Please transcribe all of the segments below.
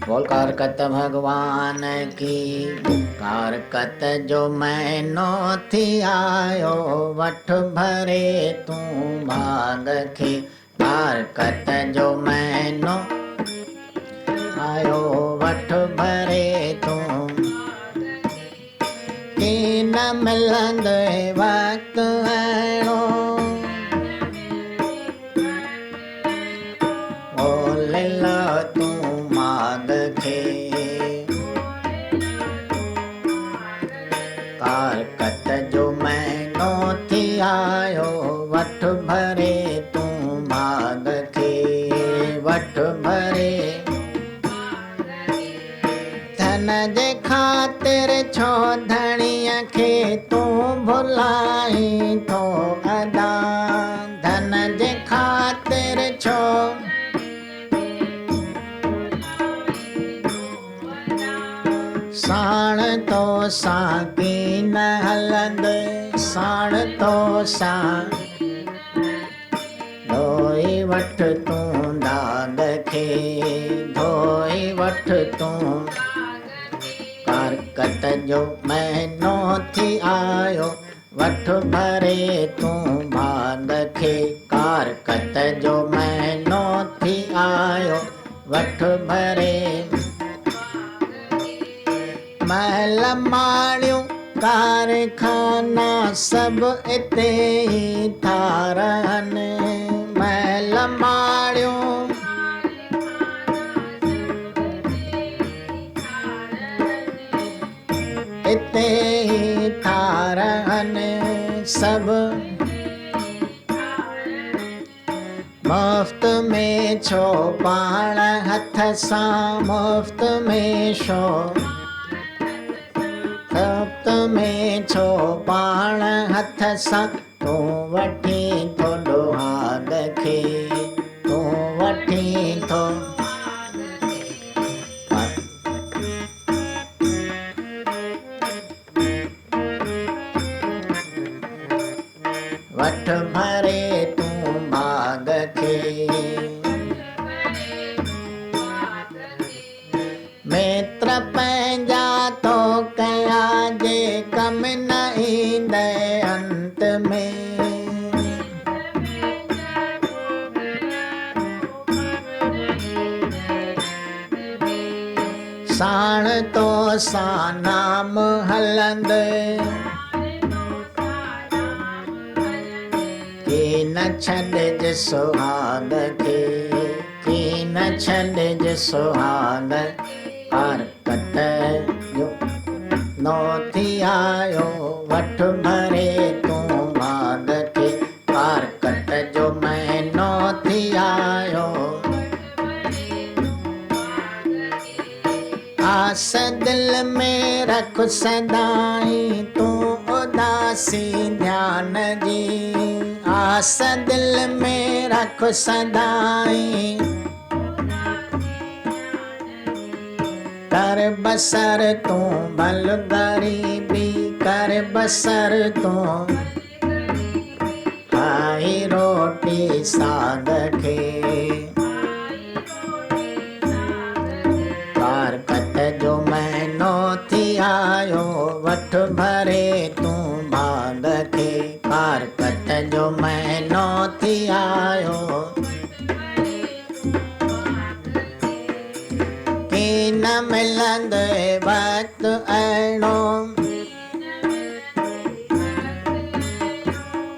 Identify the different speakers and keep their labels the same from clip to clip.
Speaker 1: बोल कारकत भगवान की। कारकत जो मैनो थी आयो, वठ भरे तू भाग खे। कारकत जो मैनो आयो, वठ भरे तू की न मिलंद वक्त अहिड़ो। लीला तू माग खे। कारकत जो मैनो थी आयो, वठ भरे तू भाग खे। वठ भरे धन जे खातिर छो धणीअ खे तू भुलाई थो अदा। धन जे खातिर छो साण तो सां की न हलंद। साण तो सां धोई वठ तूं दाग खे। धोई वठ तूं कारकत जो मैनो थी आयो, वठ भरे तूं भाग खे। कारकत जो मैनो थी आयो, वठ भरे महल माड़ियूं कारखाना सभु इते ई ठारहनि। महल माड़ियूं इते ई ठारहनि सभु। मुफ़्त में छो पाण हथ सां, मुफ़्त में छो मुफ़्त में छो पाण हथ सां तूं वठी थो ॾोहाग खे। तूं वठी थो वठ भरे तूं भाग खे। मित्र पंहिंजा तो कया जे कम न ईंदे अंत में। साण तो सां नाम हलंद की न छॾिज सुहाग खे। की न छॾिज सुहाग। कारकत जो नो थी आयो, वठ भरे तूं भाग खे। कारकत जो मैनो थी आयो, आस दिल में रख सदाई तूं उदासी ध्यान जी। आस दिल में रख सदाई कर बसर तूं भल गरीबी। कर बसर तूं खाई रोटी साग खे। कारकत जो मैनो थी आयो, वठ भरे तूं भाग खे। कारकत जो मैनो थी आयो, की न मिलंद वक्त अहिड़ो।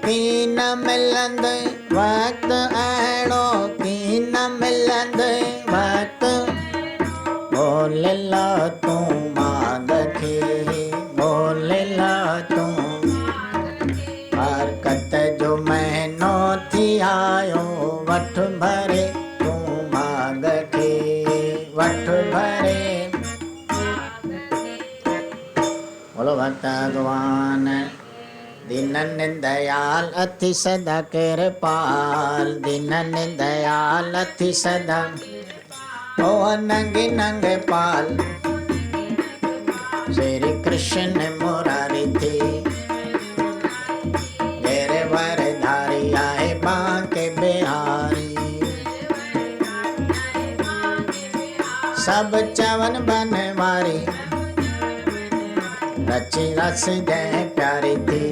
Speaker 1: की न मिलंद वक्त अहिड़ो। की न मिलंद वक्त। बोलिला तूं माग खे। बोलिला तूं कारकत जो मैनो थी आयो, वठ भरे तूं भाग खे। वठ भरे बोलो भक्त भगवान। दीनन दयाल अति सदा कृपाल। दीनन दयाल अति सदा ओ नंगे नंगे पाल। श्री कृष्ण मुरारी थे गिरवर धारी आए बांके बिहारी। सब चवन बनवारी, रची रस जय प्यारी थी।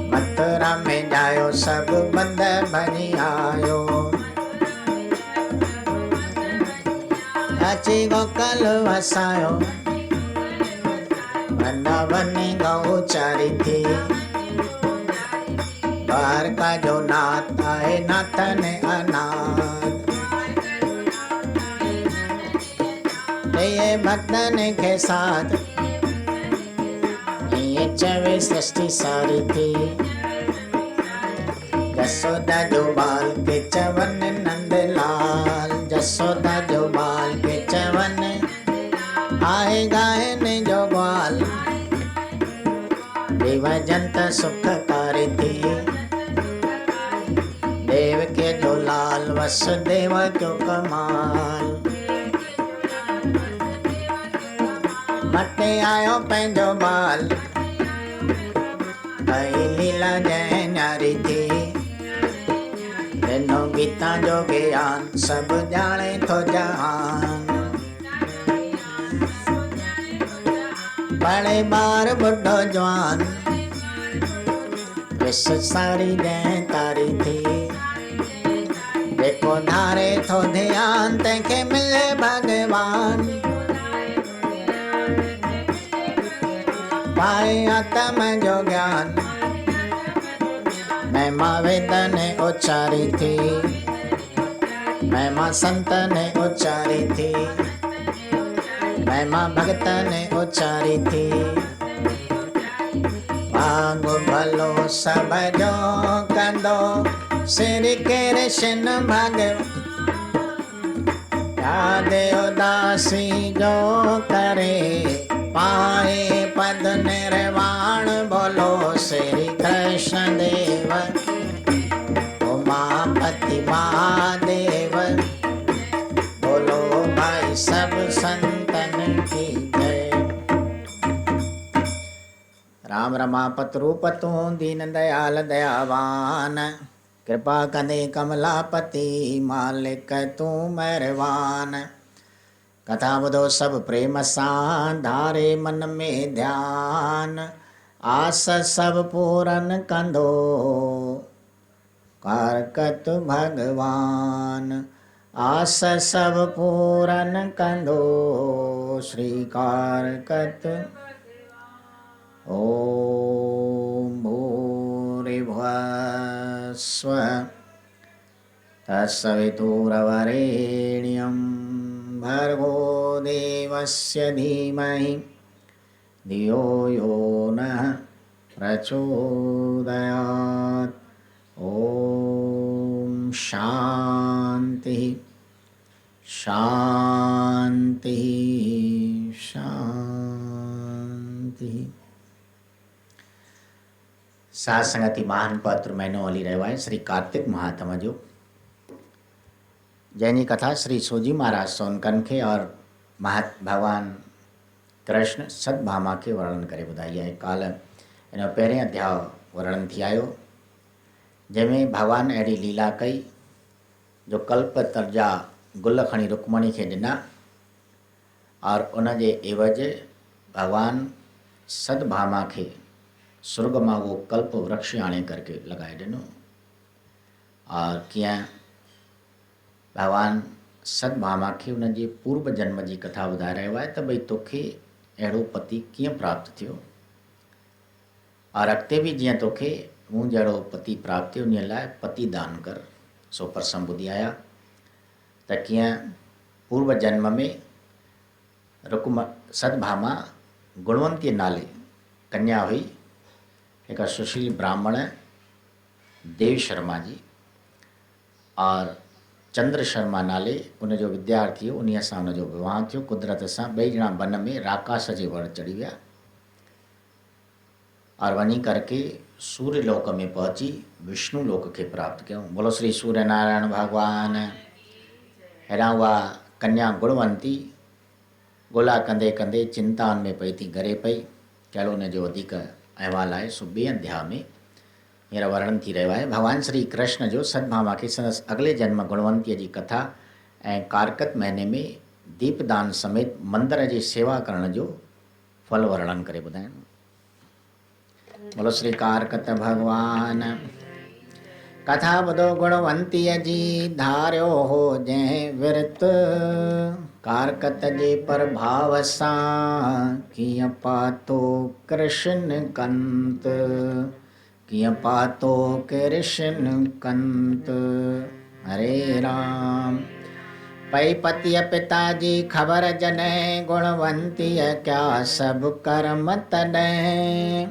Speaker 1: मथुरा में जायो सब बंद भरी आयो, अची गोकल वसायो, वृंदावन गौ चारी थी। द्वारका जो नाथ आए नाथन अनाथ, ये भक्तन के साथ ये चवे सृष्टि सारी थी। जसोदा जो बाल के चवन नंदलाल, जसोदा जो बाल के चवन आए गायन जो ग्वाल। देव जंत सुखकारी थी, देव के जो लाल वसुदेव क्यों कमाल। मटे आयो पंहिंजो बाल, कई लीला जय न्यारी थी। तेनो गीता जो ज्ञान सब जाने तो जहान। बड़े बार बुढ़ो जवान, विश्व सारी जय तारी थी। देखो धारे थो ध्यान, तंहिंखे मिले भगवान। पाए आत्म जो ज्ञान, महिमा वेद ने उच्चारी थी, महिमा संत ने उच्चारी थी, महिमा भगत ने उच्चारी थी। भाग भलो सब जो कंदो, श्री कृष्ण भगवान। याद उदासी जो करे, पाए पद निर्वाण। बोलो श्री कृष्ण देव, उमापति महादेव। बोलो भाई सब संतन की जय। राम रमापत रूप तू दीन दयाल दयावान। कृपा कंदे कमलापति मालिक तू मेहरबान। कथा ॿुधो सब प्रेम सां, धारे मन में ध्यान। आस सब पूरन कंदो, कारकत भगवान। आस सब पूरन कंदो, श्री कारकत। ओम भूरिभुवः स्वः तत्सवितुर्वरेण्यं भर्गो देवस्य धीमहि धियो यो नः प्रचोदयात्। ओम शांति शांति शांति। साथ संगति महान पत्र महीनो हली रहियो आहे श्री कार्तिक महात्म जो, जंहिंजी कथा श्री सूजी महाराज सोनकन खे और भगवान कृष्ण सतभामा खे वर्णन करे ॿुधाई आहे। काल इन पहिरें अध्याय वर्णन थी आयो, जंहिंमें भगवान अहिड़ी लीला कई जो कल्प तर्जा गुल खणी रुक्मणी खे ॾिना और उन जे एवज भगवान सतभामा खे स्वर्ग मां वो कल्प वृक्ष आणे करके लगाए ॾिनो। और कीअं भगवान सतभामा खे उन जे पूर्व जन्म जी कथा ॿुधाए रहियो आहे त भई तोखे अहिड़ो पति कीअं प्राप्त थियो और अॻिते बि जीअं तोखे मूं जहिड़ो पति प्राप्त थियो उन लाइ पति दान कर। सो प्रसंग ॿुधी आया त कीअं पूर्व जन्म में सतभामा गुणवंती नाले कन्या हुई, एक सुशील ब्राह्मण देव शर्मा जी, और चंद्र शर्मा नाले उन जो विद्यार्थी हो, उन्हीअ सां उन जो विवाह थियो। कुदरत सां ॿई ॼणा वन में राकास जे वण चढ़ी विया और वञी करके सूर्य लोक में पहुची विष्णु लोक के प्राप्त कयूं। बोलो श्री सूर्य नारायण भगवान। हेॾां उहा कन्या गुणवंती ॻोल्हा कंदे कंदे चिंता में पई थी घरे पई। कहिड़ो उन जो वधीक अहवाल आहे सो ॿिए अध्याय में हींअर वर्णन थी रहियो आहे। भगवान श्री कृष्ण जो सतभामा खे संदसि अगले जन्म गुणवंतीअ जी कथा ऐं कारकत महीने में दीपदान समेत मंदिर जी सेवा करण जो फल वर्णन करे ॿुधाइनि। बोलो श्री कारकत भगवान। कथा ॿुधो गुणवंतीअ जी धारियो हो जंहिं विरत, कारकत जे प्रभाव सां कीअं पातो कृष्ण कंत, कीअं पातो कृष्ण कंत। हरे राम। पई पतिय पिता जी ख़बर जॾहिं, गुणवंतीअ क्या सभु कर्म तॾहिं।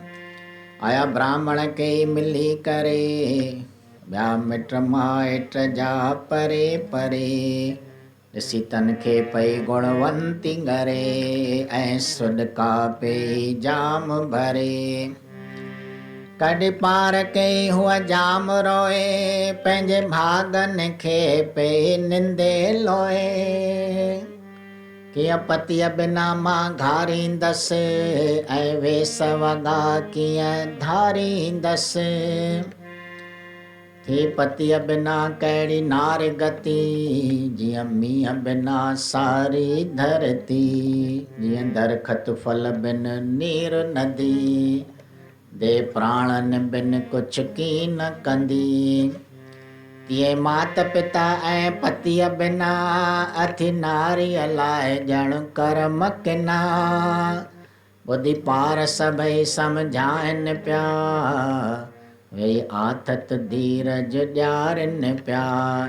Speaker 1: आया ब्राह्मण के मिली करे, ॿिया मिट माइट जा परे परे। ॾिसी तन खे पई गुणवंती घरे, ऐं सुॾका पई जाम भरे। कॾहिं पार कई हूअ जाम रोए, पंहिंजे भागन खे पई निंदे लोए। कीअं पतिय बिना मां घारींदसि, ऐं वेस वॻा कीअं धारींदसि। थी पतिय बिना कहिड़ी नार गति, जीअं मींहं बिना सारी धरती। जीअं दरख़त फल बिन नीर नदी, दे प्राणन बिन कुछ की न कंदी। तीअं मात पिता ऐं पतिय बिना, अथी नारीअ लाइ ॼण कर्म किना। ॿुधी पार सभई सम्झाइनि पिया, वेई आथत धीरज ॾियारिनि पिया।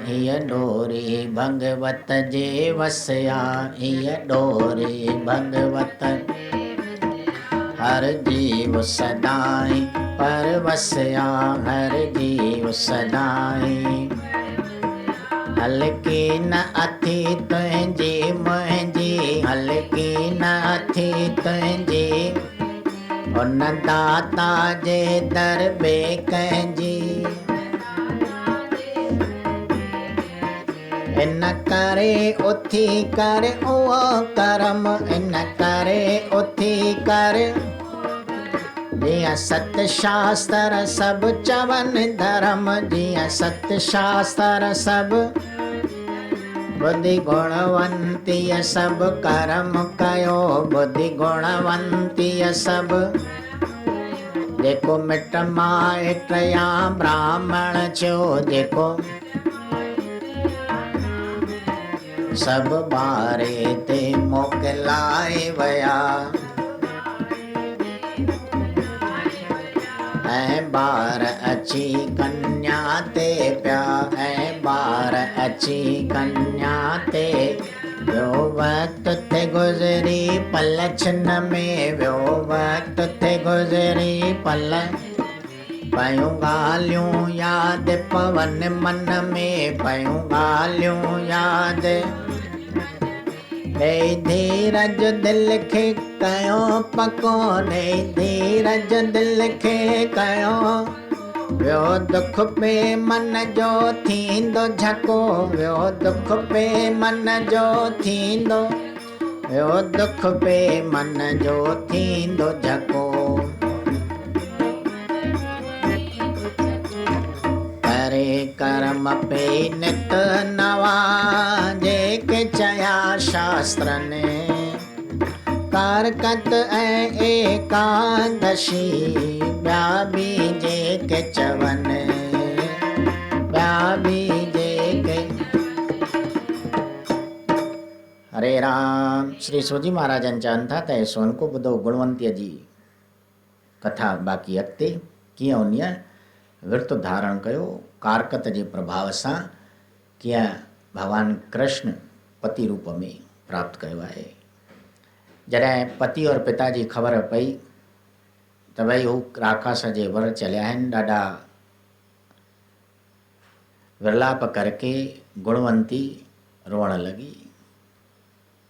Speaker 1: हीअ डोरी भगवत जे वसिया, हीअ डोरी भगवत हर जीव सदाई पर वसिया, हर जीव सदाई। हलकी न अथी तुंहिंजी मुंहिंजी, हलकी न अथी तुंहिंजी। उन दाता जे दर बे कंहिंजी। इन करे उथी कर उहो कर्म, इन करे उथी कर। जीअं सत शास्त्र सभु चवनि धर्म, जीअं सत शास्त्र सभु। बुद्धि गुणवंतीअ सभु कर्म कयो, बुद्धि गुणवंतीअ सभु। जेको मिट माइट या ब्राह्मण थियो, जेको सभु ॿारे ते मोकिलाए विया। ऐं ॿार अची कन्या ते पिया, ऐं ॿार अची कन्या ते। वियो वक़्तु थे गुज़री पल छिन में, वियो वक़्तु थे गुज़री पल। पयूं ॻाल्हियूं यादि पवन मन में, पयूं ॻाल्हियूं यादि। ॾेई धीरज दिलि खे कयो पको, ॾेई धीरज दिलि खे कयो। वियो दुख पे मन जो थींदो झको, वियो दुख पे मन जो थींदो। वियो दुख पे मन जो थींदो झको। करे कर्म पे नित नवा, जेके चया शास्त्रनि। कारकत ऐं एकादशी, ॿिया बि जेके चवनि, ॿिया बि जेके। हरे राम। श्री सूजी महाराजन चवनि था त सोनको ॿुधो गुणवंतीअ जी कथा। बाक़ी अॻिते कीअं उन विर्त धारण कयो कारकत जे प्रभाव सां, कीअं भगवान कृष्ण पति रूप में प्राप्त कयो आहे। जॾहिं पति और पिता जी ख़बर पई त भई हू राकास जे वर चलिया आहिनि, ॾाढा विरलाप करके गुणवंती रोअण लॻी।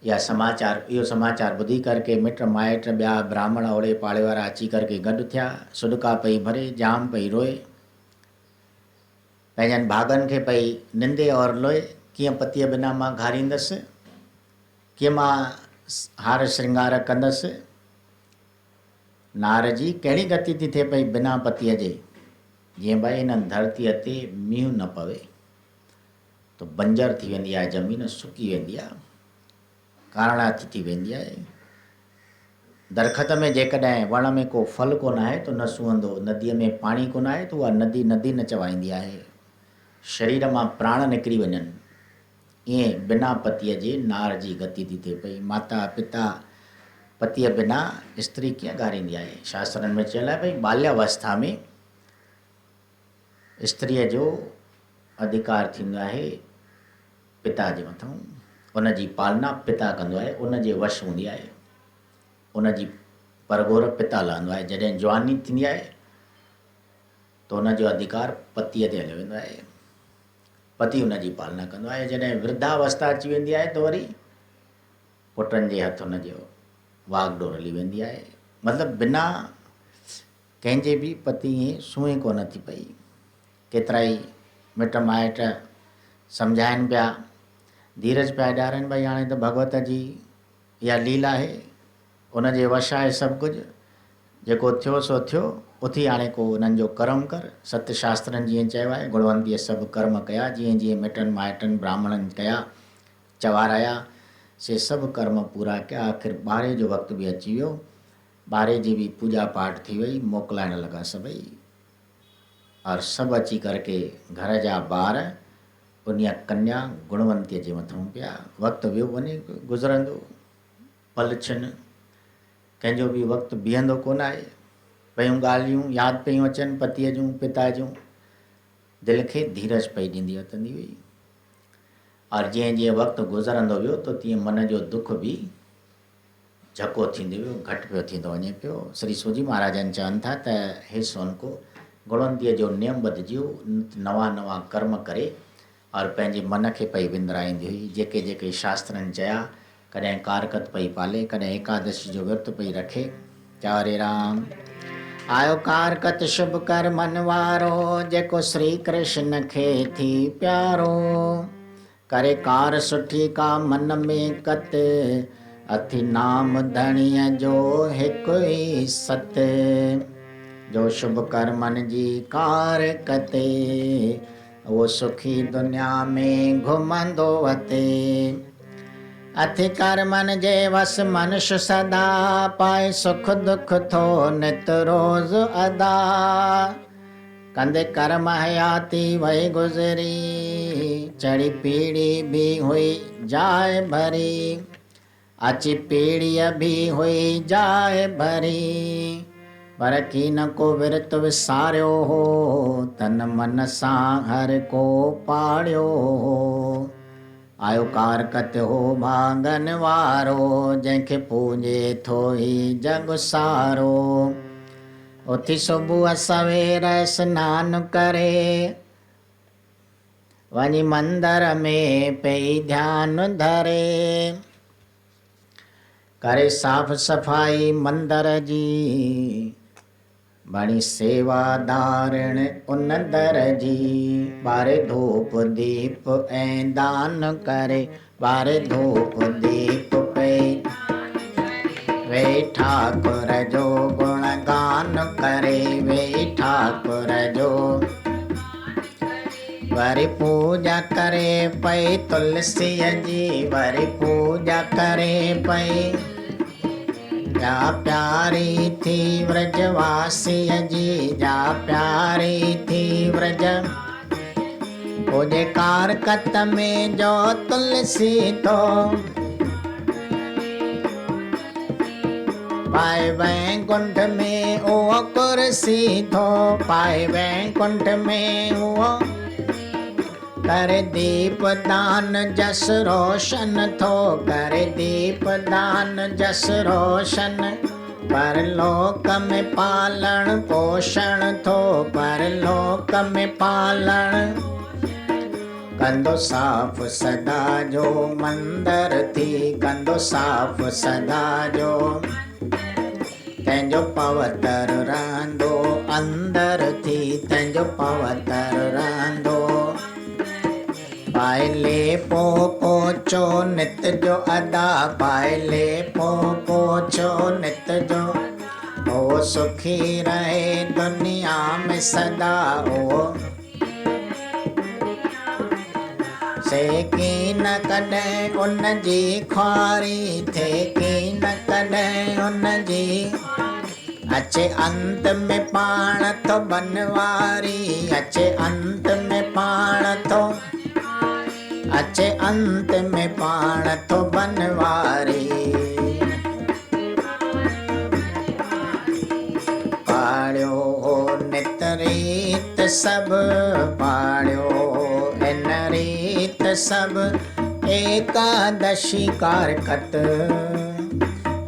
Speaker 1: इहो समाचार ॿुधी करके मिट माइट ॿिया ब्राह्मण ओड़े पाड़े वारा अची करके गॾु थिया। सुॾका पई भरे, जाम पई रोए, पंहिंजनि भागनि खे पई निंदे और लोए। कीअं पतीअ बिना मां घारींदसि, कीअं मां हार श्रृंगार कंदसि। नार जी कहिड़ी गति थी थिए पई बिना पतीअ जे, जीअं भई हिन धरतीअ ते मींहुं न पवे। तो बंजर थी वेंदी आहे, ज़मीन सुकी वेंदी आहे, कारणा थी वेंदी आहे। दरख़्त में जेकॾहिं वण में को फल कोन आहे तो न सुहंदो, नदीअ में पाणी कोन आहे तो उहा नदी नदी न चवाईंदी आहे। शरीर मां प्राण निकिरी वञनि, ईअं बिना पतीअ जे नार जी गति थी थिए पई। माता पिता पतीअ बिना स्त्री कीअं ॻारींदी आहे। शास्त्रनि में चयल आहे भई बाल्यावस्था में स्त्रीअ जो अधिकार थींदो आहे पिता जे मथां, उन जी पालना पिता कंदो आहे, उन जे वश हूंदी आहे, उन जी परगोर पिता लहंदो आहे। जॾहिं जवानी थींदी आहे तो उन जो अधिकार पतीअ ते हली वेंदो आहे, पति उन जी पालना कंदो आहे। जॾहिं वृद्धावस्था अची वेंदी आहे तो वरी पुटनि जे हथ उन जो वागडोर हली वेंदी आहे। मतिलबु बिना कंहिंजे बि पति ईअं सूंहें कोन थी पई। केतिरा ई मिट माइट सम्झाइनि पिया, धीरज पिया ॾियारनि, भई हाणे त भगवत जी इहा लीला आहे, उन जे वश आहे सभु कुझु, जेको थियो सो थियो, उथी हाणे को उन्हनि जो कर्म कर। सत्य शास्त्रनि जीअं चयो आहे, गुणवंतीअ सभु कर्म कया, जीअं जीअं मिटनि माइटनि ब्राह्मणनि कया चवाराया, से सभु कर्म पूरा कया। आख़िर ॿारहे जो वक़्तु बि अची वियो, ॿारहे जी बि पूॼा पाठ थी वई, मोकिलाइण लॻा सभई, और सभु अची करके घर जा ॿार उन कन्या गुणवंतीअ जे मथां पिया। वक़्तु वियो वञे गुज़रंदो, पल छिन, कंहिंजो बि वक़्तु बीहंदो कोन आहे। पयूं ॻाल्हियूं यादि पयूं अचनि पतीअ जूं पिता जूं, दिलि खे धीरज पई ॾींदी वतंदी हुई। और जीअं जीअं वक़्तु गुज़रंदो वियो तो तीअं मन जो दुख बि झको थींदो वियो, घटि पियो थींदो वञे पियो। श्री सूजी महाराजनि चवनि था त हे सोनको, गुणवंतीअ जो नियम ॿधिजियो, नवां नवां कर्म करे और पंहिंजे मन खे पई विंदराईंदी हुई। जेके जेके शास्त्रनि चया, कॾहिं कारकत पई पाले, कॾहिं एकादशी जो विर्त पई रखे। चयो हरे राम। आयो कारकत शुभ कर मन वारो, जेको श्री कृष्ण खे थी प्यारो, करे कार सुठी का मन में कत, अथि नाम धणीअ जो हिकु ई सत। जो शुभ कर मन जी कार कते, वो सुखी दुनिया में घुमंदो वते। अथि कर मन जे वस मनुष्य सदा, पाए सुख दुख थो नित रोज अदा। कंदे कर्म हयाती वही गुज़री, चढ़ी पीढ़ी भी हुई जाए भरी, अची पीढ़ीअ भी हुई जाए भरी। पर की न को विरत विसारियो हो, तन मन सां हर को पाड़ियो हो। आयो कारकत हो भागन वारो, जंहिंखे पूॼे थो ही जग सारो। उथी सुबुह सवेर सनानु करे, वञी मंदर में पई ध्यानु धरे। करे साफ़ सफ़ाई मंदर जी, बणी सेवादारण उन दर जी। ॿारे धूप दीप ऐं दान करे, ॿारे धूप दीप पे वे ठाकुर जो गुणगान करे, वे ठाकुर जो। वरी पूजा करे पई तुलसीअ जी, वरी पूजा करे पई, जा प्यारी थी व्रजवासीअ जी, जा प्यारी थी व्रज। पूजे कारकत में जो तुलसी तो, पाए वैकुंठ में उहो कुर्सी थो, पाए वैकुंठ में उहो। करे दीप दान जस रोशन थो, करे दीप दान जस रोशन। परलोक में पालण पोषण थो, परलोक में पालण। कंदो साफ़ सदा जो मंदर थी, कंदो साफ़ सदा जो, तंहिंजो पवित्र रहंदो अंदर थी, तंहिंजो पवित्र रहंदो। पाए लेपो पोचो नित जो अदा, पाए लेपो पोचो नित जो। ओ सुखी रहे दुनिया में सदा, ओ से की न कॾहिं उन जी ख्वारी थे की न कॾहिं उन जी अचे अंत में पाण तो बनवारी अचे अंत में पाण तो अचे अंत में पाण तो बनवारी पाड़ियो नित रीत सब पाड़ियो इन रीत सब एकादशी कारकत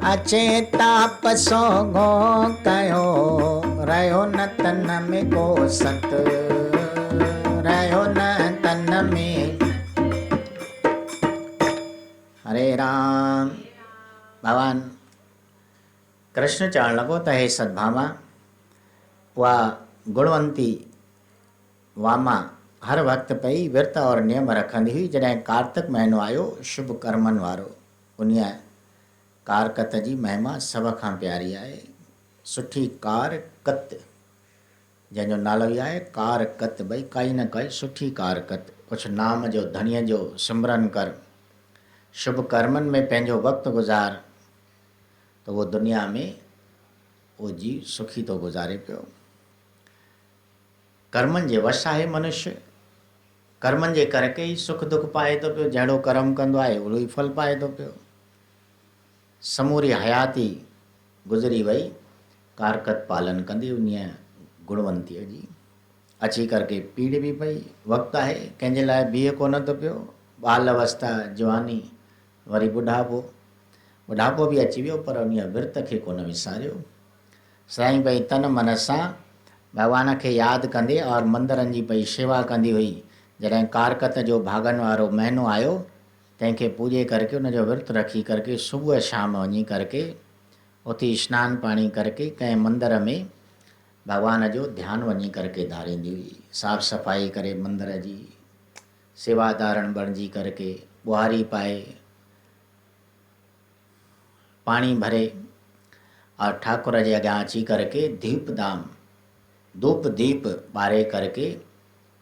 Speaker 1: अचे ताप सोगो कयो रहो न तन में को सत रहो न तन में। हरे राम। भगवान कृष्ण चवण लॻो त हे सद्भामा उहा गुणवंती वामा हर वक़्तु पई विर्त और नियम रखंदी हुई। जॾहिं कार्तिक महीनो आयो शुभ कर्मनि वारो, उन कारकत जी महिमा सभ खां प्यारी आहे। सुठी कारकत जंहिंजो नालो ई आहे कारकत, भई काई न काई सुठी कारकत। कुझु नाम जो धणीअ जो सिमरन कर, शुभ कर्मनि में पंहिंजो वक़्तु गुज़ार, त उहो दुनिया में उहो जी सुखी थो गुज़ारे पियो। कर्मनि जे वश आहे मनुष्य, कर्मनि जे करके ई सुख दुख पाए थो पियो। जहिड़ो कर्म कंदो आहे ओहिड़ो ई फल पाए थो पियो। समूरी हयाती गुज़री वई कारकत पालन कंदी उन गुणवंतीअ जी। अची करके पीड़ बि पई, वक़्तु आहे कंहिंजे लाइ बीहे कोन थो पियो। बाल अवस्था, जवानी, वरी बुढ़ापो बि अची वियो, पर उन विर्त खे कोन विसारियो। साईं भई तन मन सां भॻवान खे यादि कंदे और मंदरनि जी पई शेवा कंदी हुई। जॾहिं कारकत जो भागन वारो महीनो आयो, तंहिंखे पूॼे करके उनजो विर्त रखी करके सुबुह शाम वञी करके उते स्नान पाणी करके कंहिं मंदर में भॻवान जो ध्यानु वञी करके धारींदी हुई। साफ़ सफ़ाई करे मंदर जी, सेवादारन बणिजी करके ॿुहारी पाए, पाणी भरे और ठाकुर जे अॻियां अची करके दीपदान धूप दीप ॿारे करके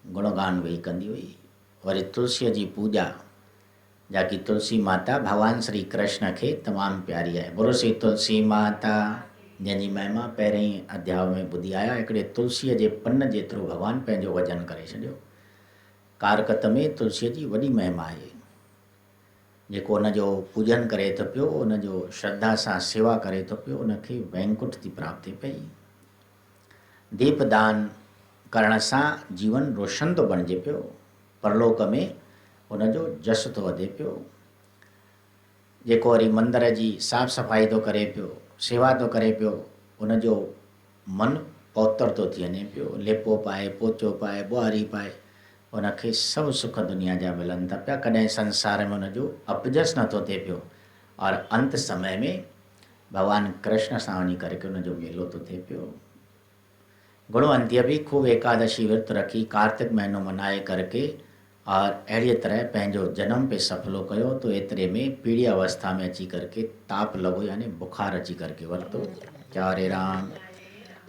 Speaker 1: गुणगान वेही कंदी हुई। वरी तुलसीअ जी पूॼा, जाकी तुलसी माता भगवान श्री कृष्ण खे तमामु प्यारी आहे। बोलो श्री तुलसी माता, जंहिंजी महिमा पहिरें अध्याय में ॿुधी आया। हिकिड़े तुलसीअ जे पन जेतिरो भॻवानु पंहिंजो वजन करे छॾियो। कारकत में तुलसीअ जी वॾी महिमा आहे। जेको उनजो पूजन करे थो पियो, उनजो श्रद्धा सां सेवा करे थो पियो, उनखे वैकुंठ थी प्राप्ति पई। दीपदान करण सां जीवन रोशन थो बणिजे पियो, परलोक में उनजो जस थो वधे पियो। जेको वरी मंदर जी साफ़ सफ़ाई थो करे पियो, सेवा थो करे पियो, उनजो मन पवित्र थो थी वञे पियो। लेपो पाए, पोचो पाए, ॿुहारी पाए, उनखे सभु सुख दुनिया जा मिलनि था पिया। कॾहिं संसार में उनजो अपजस नथो थिए पियो और अंत समय में भगवान कृष्ण सां वञी करके उनजो मेलो थो थिए पियो। गुणवंतीअ बि खूब एकादशी विर्त रखी कार्तिक महीनो मनाए करके और अहिड़ीअ तरह पंहिंजो जनम पे सफलो कयो। तो एतिरे में पीड़ी अवस्था में अची करके ताप लॻो, यानी बुखार अची करके वरितो। चारे राम,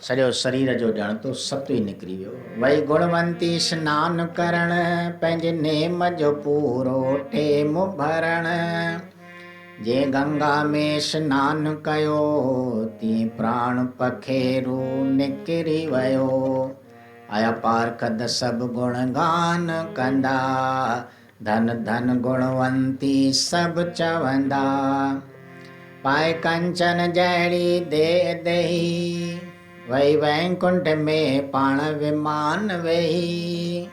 Speaker 1: सॼो शरीर जो ॼण तो सत्व ई निकिरी वियो। वई गुणवंती स्नान करण, पंहिंजे नेम जो पूरो टेम भरण। जे गंगा में स्नान कयो, तीअं प्राण पखेरु निकिरी वियो। आया पार्कद सभु गुणगान कंदा, धन धन गुणवंती सभु चवंदा। पाए कंचन जहिड़ी देह देही, वही वैकुंठ में पाण विमान वेही।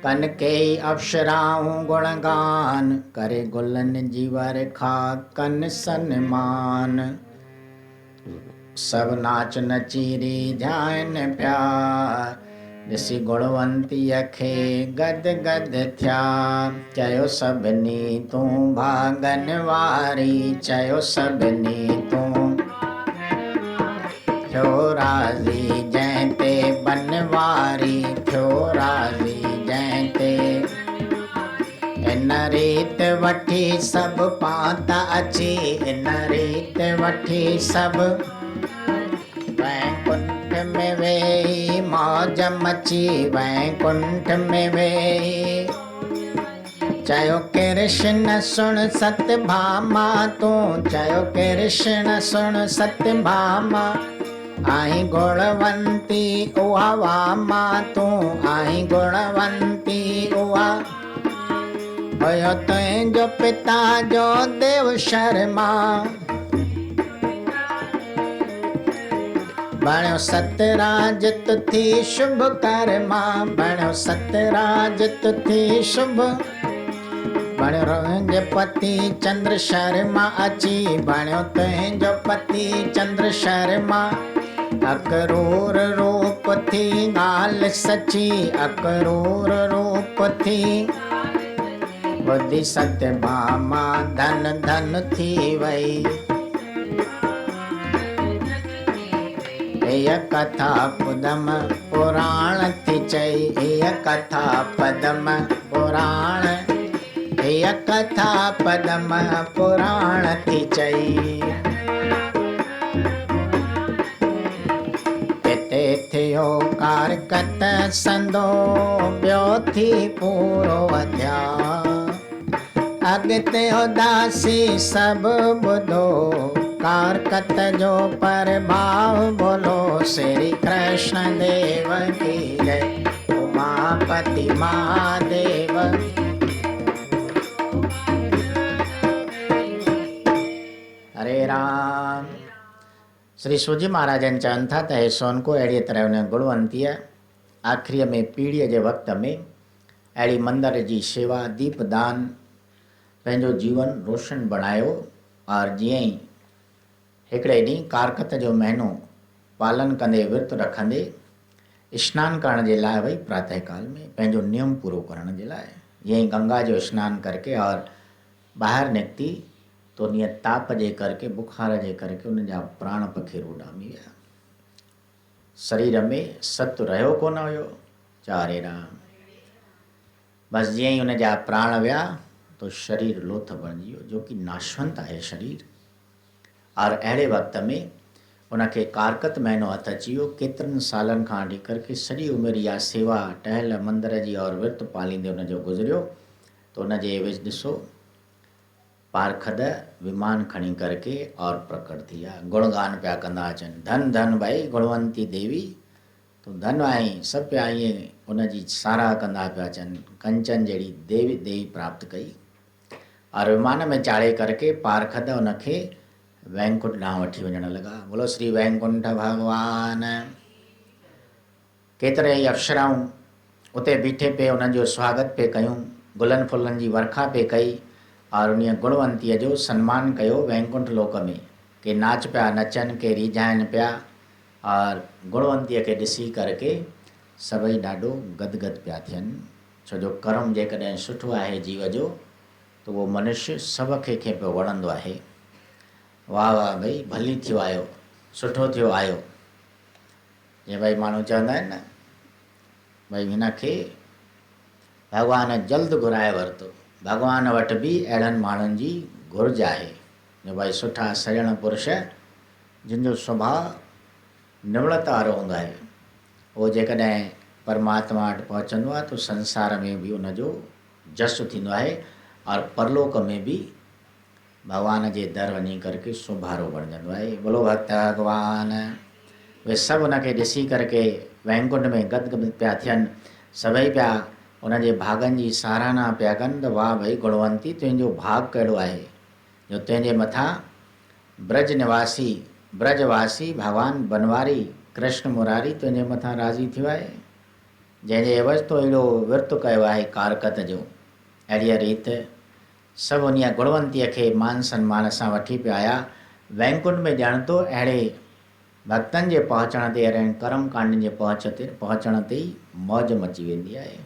Speaker 1: कनकई अप्सराऊं गुणगान, करे गुलनि जी वर्खा कन सन्मान। सब नाच नची रिझाइनि पिया, ॾिसी गुणवंतीअ खे गद गद थिया। चयो सभिनी तूं भागन वारी, चयो सभिनी तूं थियो राज़ी। जंहिं ते बनवारी थियो राज़ी, जंहिं ते इन रीत वठी सभु पाता अची। इन रीत वठी सभु वैकुंठ में वेही मौज मची। वैकुंठ में वेही चयो कृष्ण सुन सत्यभामा तू चयो कृष्ण सुन सत्यभामा आई गुणवंती उहा वामा तू आई गुणवंती उहा भयो तुंहिंजो पिता जो देव शर्मा बणियो सतराज तुथी शुभ कर्मा बणियो सतराज तुथी शुभ बणियो तुंहिंजो पति चंद्र शर्मा अची बणियो तुंहिंजो पति चंद्र शर्मा अकरूर रूप थी ॻाल्हि सची अकरूर रूप थी बुद्धि सत्यभामा धन धन थी वई एय कथा पदम पुराण थी चई एय कथा पदम पुराण एय कथा पदम पुराण थी चई हिते थियो कारकत संदो ॿियो थी पूरो अध्याय अॻिते उदासी सभु ॿुधो कारकत जो प्रभाव बोलो श्री कृष्ण देव की जय उमापति महादेव हरे राम। श्री सूजी महाराजन चवनि था त हे सोनको अहिड़ीअ तरह उन गुणवंतीअ आख़िरीअ में पीढ़ीअ जे वक़्त में अहिड़ी मंदर जी शेवा दीपदान पंहिंजो जीवन रोशन बणायो और जीअं ई हिकिड़े ॾींहुं कारकत जो महीनो पालन कंदे विर्त रखंदे स्नान करण जे लाइ वई प्रातः काल में पंहिंजो नियम पूरो करण जे लाइ जीअं ई गंगा जो स्नान करके और ॿाहिरि निकिती तो उन ताप जे करके बुखार जे करके उन जा प्राण पखेरु उॾामी विया शरीर में सत्व रहियो कोन हुयो चारे राम बसि जीअं ई उन जा प्राण विया तो शरीर लोथ बणिजी वियो जो कि नाशवंत आहे शरीर और अहिड़े वक़्त में उनखे कारकत महीनो हथ अची वियो केतिरनि सालनि खां वठी करके सॼी उमिरि इहा सेवा टहल मंदर जी और विर्त पालींदे उनजो गुज़रियो तो उनजे विच ॾिसो पारखद विमान खणी करके और प्रकट थी विया गुणगान पिया कंदा अचनि धन धन भाई गुणवंती देवी तूं धन आई सभु पिया ईअं उनजी साराह कंदा पिया अचनि कंचन जहिड़ी देवी देवी प्राप्त कई और विमान में चाढ़े करके पारखद उनखे वैकुंठ ॾांहुं वठी वञण लॻा बोलो श्री वैकुंठ भगवान केतिरे ई अप्सराऊं उते बीठे पे उन्हनि जो स्वागत पे कयूं गुलनि फुलनि जी वर्खा पे कई और उन गुणवंतीअ जो सन्मान कयो वैकुंठ लोक में के नाच पिया नचनि के रिझाइनि पिया और गुणवंतीअ खे ॾिसी करके सभई ॾाढो गदगद पिया थियनि छो जो कर्म जेकॾहिं सुठो आहे जीव जो तो उहो मनुष्य सभ खे पियो वणंदो आहे वाह वाह भई भली थियो आयो सुठो थियो आयो जीअं भई माण्हू चवंदा आहिनि न भई हिनखे भॻवान जल्द घुराए वरितो भॻवान वटि बि अहिड़नि माण्हुनि जी घुर्ज आहे जो भई सुठा सजण पुरुष जिन जो स्वभाव निवड़ता वारो हूंदो आहे उहो जेकॾहिं परमात्मा वटि पहुचंदो आहे तो संसार में बि उनजो जस थींदो आहे और परलोक में भी भगवान जे दर वञी करके सुभारो बणजंदो आहे बोलो भक्त भगवान वे सभु उनखे ॾिसी करके वैकुंठ में गदगद पिया थियनि सभई पिया उनजे भागनि जी सराहना पिया कनि त वाह भई गुणवंती तुंहिंजो भाग कहिड़ो आहे जो तुंहिंजे मथां ब्रज निवासी ब्रजवासी भगवान बनवारी कृष्ण मुरारी तुंहिंजे मथां राज़ी थियो आहे जंहिंजे एवज़ तो अहिड़ो विर्त कयो आहे कारकत जो अहिड़ीअ रीति सभु उन गुणवंतीअ खे मान सन्मान सां वठी पिया आया वैकुंठ में ॼण तो अहिड़े भक्तनि जे पहुचण ते अहिड़े कर्म कांडनि जे पहुचण ते ई मौज मची वेंदी आहे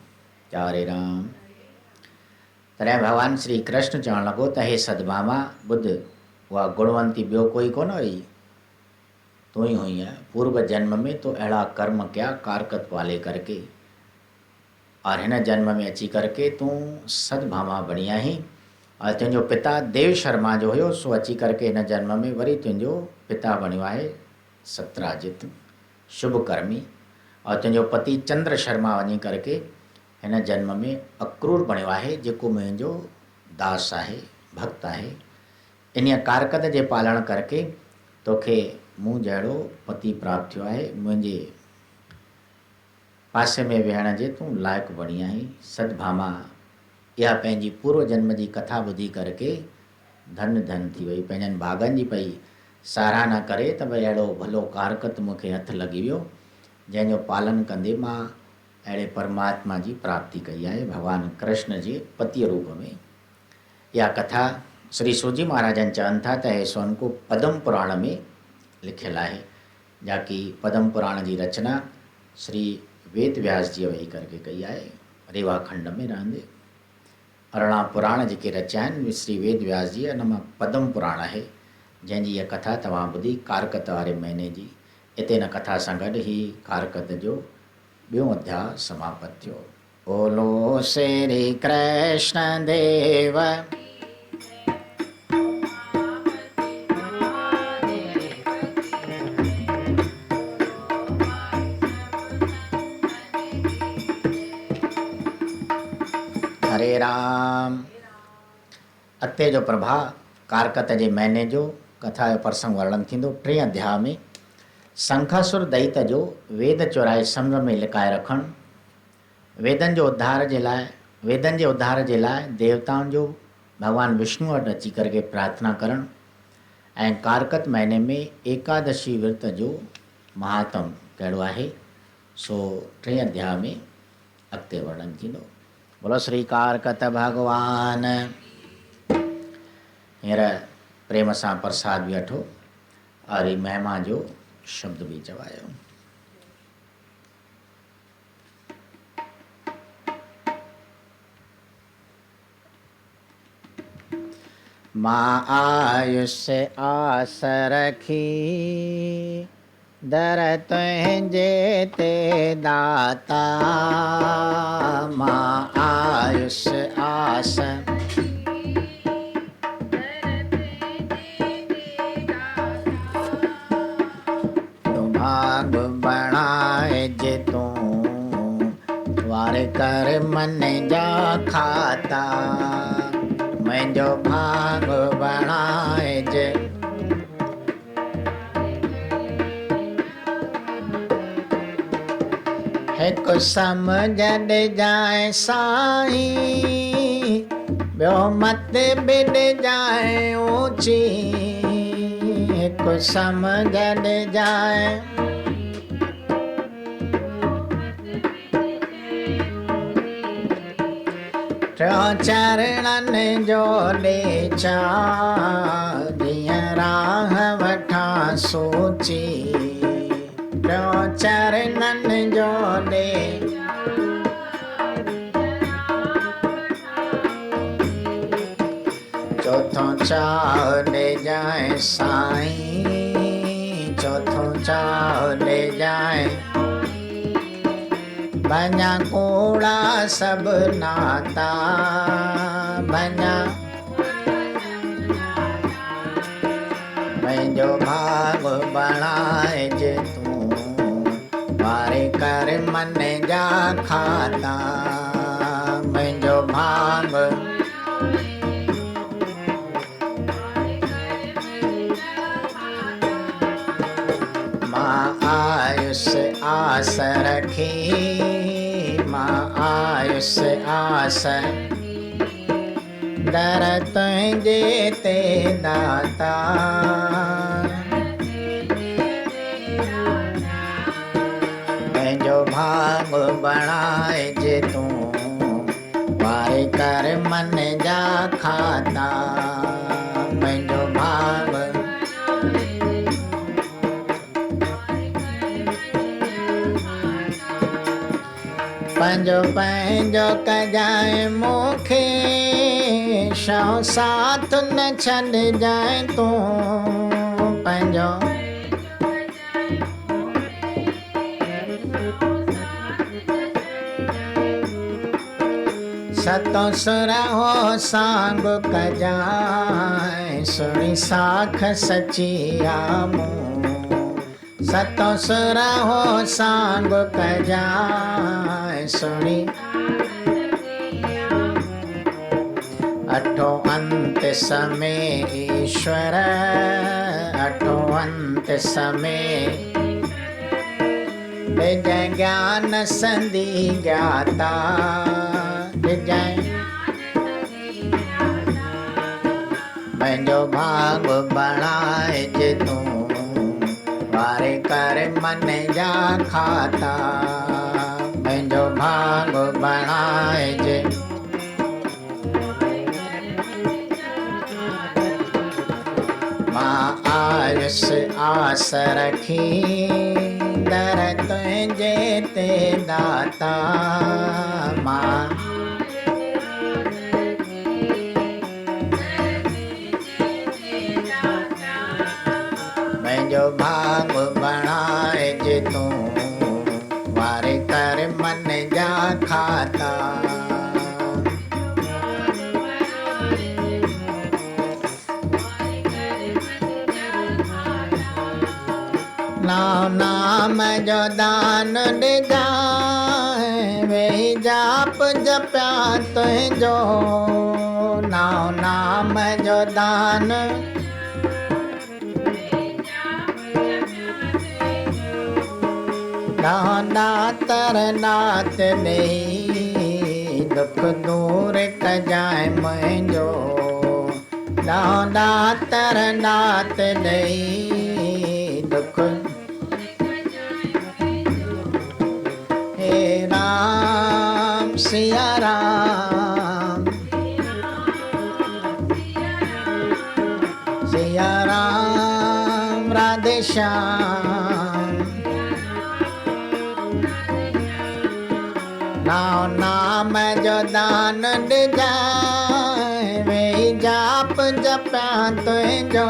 Speaker 1: चारे राम। तॾहिं भगवान श्री कृष्ण चवणु लॻो त हे सदभामा ॿुध उहा गुणवंती ॿियो कोई कोन हुई तूं ही हुई है पूर्व जन्म में तो अहिड़ा कर्म कया कारकत पाले करके और हिन जन्म में अची करके तूं सदभामा बणी आहीं और तुंहिंजो पिता देव शर्मा जो हुयो सो अची करके हिन जन्म में वरी तुंहिंजो पिता बणियो आहे सत्राजित शुभ कर्मी और तुंहिंजो पति चंद्र शर्मा वञी करके हिन जन्म में अक्रूर बणियो आहे, जेको मुंहिंजो दास आहे, भक्त आहे। इन कारकत जे पालण करके तोखे मूं जहिड़ो पति प्राप्त थियो आहे, मुंहिंजे पासे में वेहण जे तूं लाइक़ु बणी आहीं। सतभामा इहा पंहिंजी पूर्व जन्म जी कथा ॿुधी करके धन धन थी वई, पंहिंजनि भागनि जी पई साराहना करे त भई अहिड़ो भलो कारकत मूंखे हथु लॻी वियो, जंहिंजो पालन कंदे मां अहिड़े परमात्मा जी प्राप्ति कई आहे, भगवान कृष्ण जे पतीअ रूप में। इहा कथा श्री सूजी महाराजन चवनि था त हे सोन को पद्म पुराण में लिखियलु आहे, जाकी पद्म पुराण जी रचना श्री वेद व्यास जी वेही करके कई आहे, रेवा खंड में रहंदे। 18 पुराण जेके रचिया आहिनि श्री वेद व्यास जी, हुन मां पद्म पुराण आहे, जंहिंजी इहा कथा तव्हां ॿुधी कारकत वारे महीने जी। हिते हिन कथा सां गॾु ही कारकत जो ॿियों अध्याय समाप्त थियो। बोलो श्री कृष्ण देव हरे राम। अॻिते जो प्रभाव कारकत जे महीने जो कथा जो प्रसंग वर्णन थींदो। 3 अध्याय में शंखासुर दैत जो वेद चुराए समुंड में लिकाए रखणु, वेदनि जे उद्धार जे लाइ देवताउनि जो भगवान विष्णु वटि अची करके प्रार्थना करणु, ऐं कारकत महीने में एकादशी विर्त जो महात्म कहिड़ो आहे सो 3 अध्याय में अॻिते वर्णन थींदो। बोलो श्री कारकत भगवान। हींअर प्रेम सां प्रसाद बि वठो और ही महिमा जो शब्द भी चवायो। माँ आयुष्य आस रखी, दर तुझे ते दाता। माँ आयुष्य आस भाग बनाए जे तू, वार कर मन जा खाता। मुझो भाग बनाए जे, एक समझ जाए साईं, ब्यो मत बिड़ जाए ऊंची। एक समझ जाए चरणन जो ॾेचा, जीअं राह वठां सोची। चरणन जो ॾे चौथों चाह ले जाए साईं, चौथों चाह ले जाए। बना कूड़ा सब नाता, बना मुझो भाग बनाए जे तू, वारे कर मन जा खाता। मुझो भाग माँ आयुष्य आस रखी, माँ आयुष्य आस। दर तुझे ते दाता, मुझो भाग बनाए जे तू, वारे कर मन जा खाता। मुझो भाग पंजो पंहिंजो कजाए मूंखे, शौ साथ न छॾ जाए तू। पंहिंजो सतो सुर हो सांग कजाए, सुणी साख सची आमूं। सतो सुर हो सांग कजाए, सुणी अठो अंत समय ईश्वर, अठो अंत समय विजय ज्ञान संधि ज्ञाता, विजय मुंहिंजो भाग बणाए जे तूं वारे कर मन जा खाता, मुंहिंजो भाग बणाए जे मां आयुस आस रखी दर तुंहिंजे ते दाता, मां मुंहिंजो भाग बणाए जे तूं वारे कर मन जा खाता, नाम नाम जो दान ॾिजाए वेही जाप जपिया तुंहिंजो, नाम नाम जो दान दातर नाथ ॾेई दुख दूर कजाए मुंहिंजो, दातर नाथ ॾेई दुख, हे राम सिया राम, सिया राम राधे श्याम, नाम नाम जो दान ॾिजाए वेही जाप जपिया तुंहिंजो,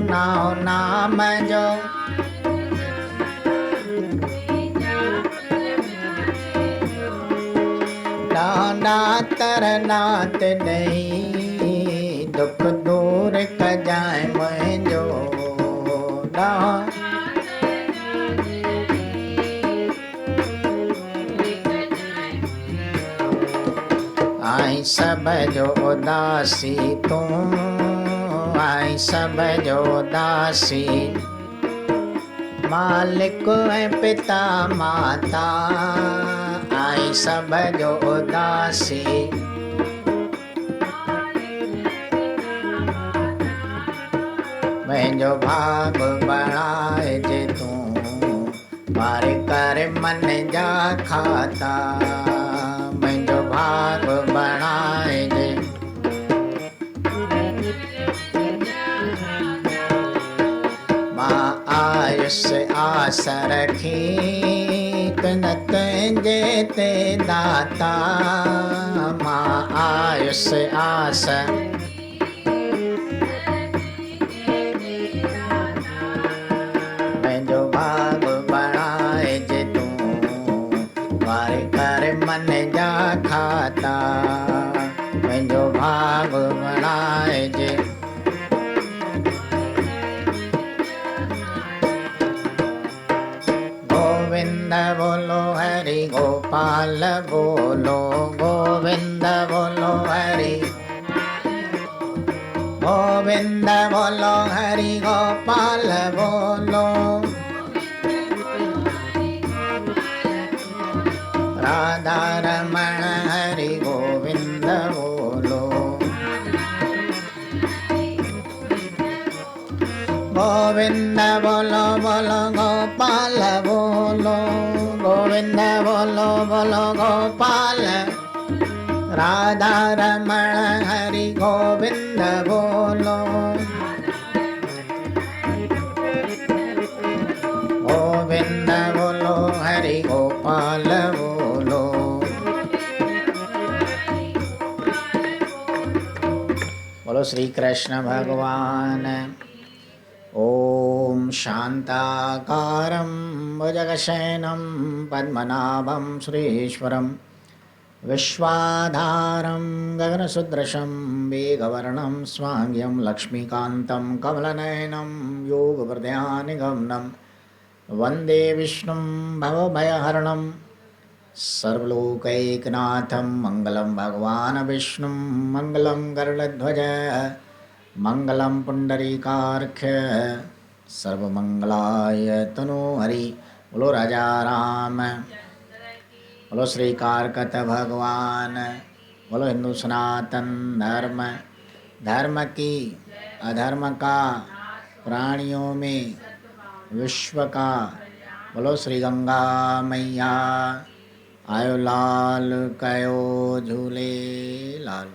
Speaker 1: नाम नाम जो दातर नाथ ॾेई दुख दूर कजाए मुंहिंजो, आई सब जो उदासी तूं, आई सब जो उदासी मालिक ऐं पिता माता, आई सब जो उदासी मुंहिंजो भाग बणाए जे तूं वारे कर मन जा खाता, मुंहिंजो भाग बणाए जे मां आयुस आस रखी तुंहिंजे ते दाता, मां आयुस आस मुंहिंजो भाग बणाए जे तूं वारे कर मन जा खाता, मुंहिंजो भाग बणाए जे गोविंद बोलो हरि गोपाल बोलो, गोविंद बोलो हरि, गोविंद बोलो हरि गोपाल बोलो, राधा रमण हरि गोविंद बोलो, गोविंद बोलो बोलो गोपाल बोलो, गोविंद बोलो बोलो गोपाल, राधा रमण हरि गोविंद बोलो, गोविंद बोलो हरि गोपाल बोलो। बोलो श्री कृष्ण भगवान। ओम शांताकारं भुजगशयनं पद्मनाभं सुरेश्वरं विश्वाधारं गगनसदृशं मेघवर्णं स्वांग्यं लक्ष्मीकान्तं कमलनयनं योगवृद्ध्यानिगमनं वन्दे विष्णुं भवभयहरणं सर्वलोकैकनाथं मङ्गलं भगवान् विष्णुं मङ्गलं गरुडध्वज मङ्गलं पुण्डरीकार्क्ष सर्वमङ्गलाय तनोहरि। बोलो राजा राम, बोलो श्री कारकत भगवान, बोलो हिंदू सनातन धर्म, धर्म की अधर्म का प्राणियों में विश्व का। बोलो श्री गंगा मैया आयो लाल कयो झूले लाल।